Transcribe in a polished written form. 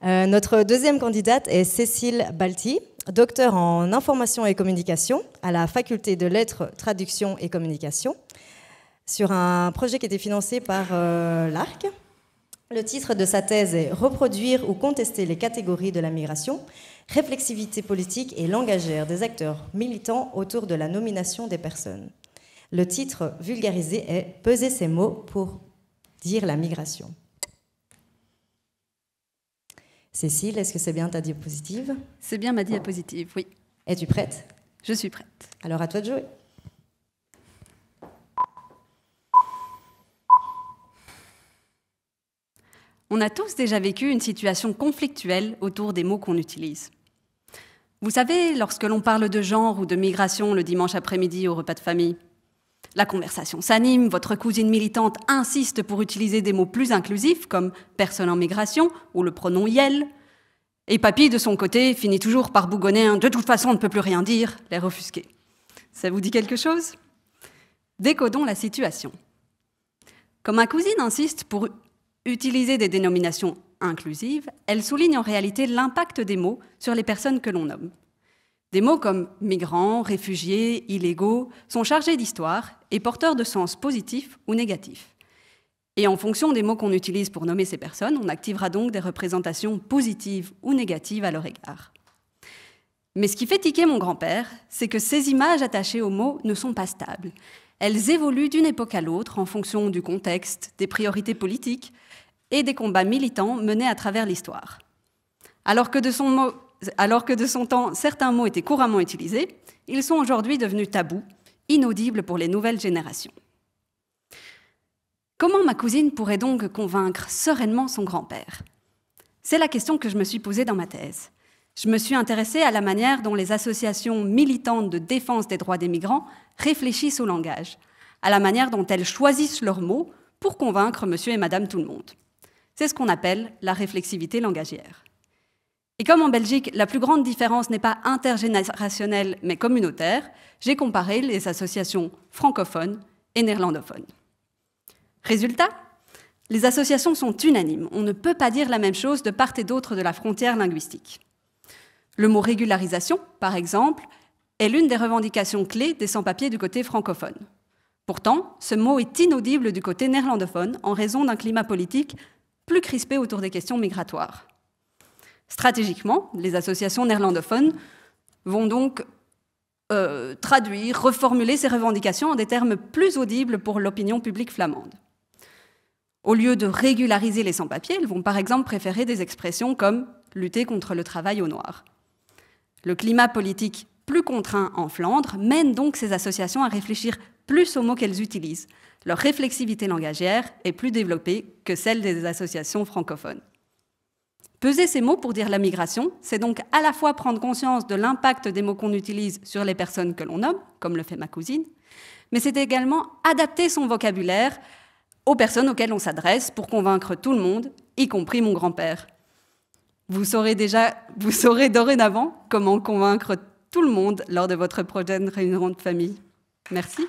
Notre deuxième candidate est Cécile Balti, docteure en information et communication à la faculté de lettres, traduction et communication, sur un projet qui était financé par l'ARC. Le titre de sa thèse est « Reproduire ou contester les catégories de la migration, réflexivité politique et langagière des acteurs militants autour de la nomination des personnes ». Le titre vulgarisé est « Peser ces mots pour dire la migration ». Cécile, est-ce que c'est bien ta diapositive? C'est bien ma diapositive, oui. Es-tu prête? Je suis prête. Alors à toi de jouer. On a tous déjà vécu une situation conflictuelle autour des mots qu'on utilise. Vous savez, lorsque l'on parle de genre ou de migration le dimanche après-midi au repas de famille, la conversation s'anime, votre cousine militante insiste pour utiliser des mots plus inclusifs comme « personne en migration » ou le pronom « yel ». Et papy, de son côté, finit toujours par bougonner un « de toute façon, on ne peut plus rien dire », l'air offusqué. Ça vous dit quelque chose? Décodons la situation. Comme ma cousine insiste pour utiliser des dénominations inclusives, elle souligne en réalité l'impact des mots sur les personnes que l'on nomme. Des mots comme migrants, réfugiés, illégaux sont chargés d'histoire et porteurs de sens positifs ou négatifs. Et en fonction des mots qu'on utilise pour nommer ces personnes, on activera donc des représentations positives ou négatives à leur égard. Mais ce qui fait tiquer mon grand-père, c'est que ces images attachées aux mots ne sont pas stables. Elles évoluent d'une époque à l'autre en fonction du contexte, des priorités politiques et des combats militants menés à travers l'histoire. Alors que de son temps, certains mots étaient couramment utilisés, ils sont aujourd'hui devenus tabous, inaudibles pour les nouvelles générations. Comment ma cousine pourrait donc convaincre sereinement son grand-père? C'est la question que je me suis posée dans ma thèse. Je me suis intéressée à la manière dont les associations militantes de défense des droits des migrants réfléchissent au langage, à la manière dont elles choisissent leurs mots pour convaincre monsieur et madame tout le monde. C'est ce qu'on appelle la réflexivité langagière. Et comme en Belgique, la plus grande différence n'est pas intergénérationnelle mais communautaire, j'ai comparé les associations francophones et néerlandophones. Résultat, les associations sont unanimes. On ne peut pas dire la même chose de part et d'autre de la frontière linguistique. Le mot régularisation, par exemple, est l'une des revendications clés des sans-papiers du côté francophone. Pourtant, ce mot est inaudible du côté néerlandophone en raison d'un climat politique plus crispé autour des questions migratoires. Stratégiquement, les associations néerlandophones vont donc traduire, reformuler ces revendications en des termes plus audibles pour l'opinion publique flamande. Au lieu de régulariser les sans-papiers, ils vont par exemple préférer des expressions comme « lutter contre le travail au noir ». Le climat politique plus contraint en Flandre mène donc ces associations à réfléchir plus aux mots qu'elles utilisent. Leur réflexivité langagière est plus développée que celle des associations francophones. Peser ces mots pour dire la migration, c'est donc à la fois prendre conscience de l'impact des mots qu'on utilise sur les personnes que l'on nomme, comme le fait ma cousine, mais c'est également adapter son vocabulaire aux personnes auxquelles on s'adresse pour convaincre tout le monde, y compris mon grand-père. Vous saurez dorénavant comment convaincre tout le monde lors de votre prochaine réunion de famille. Merci.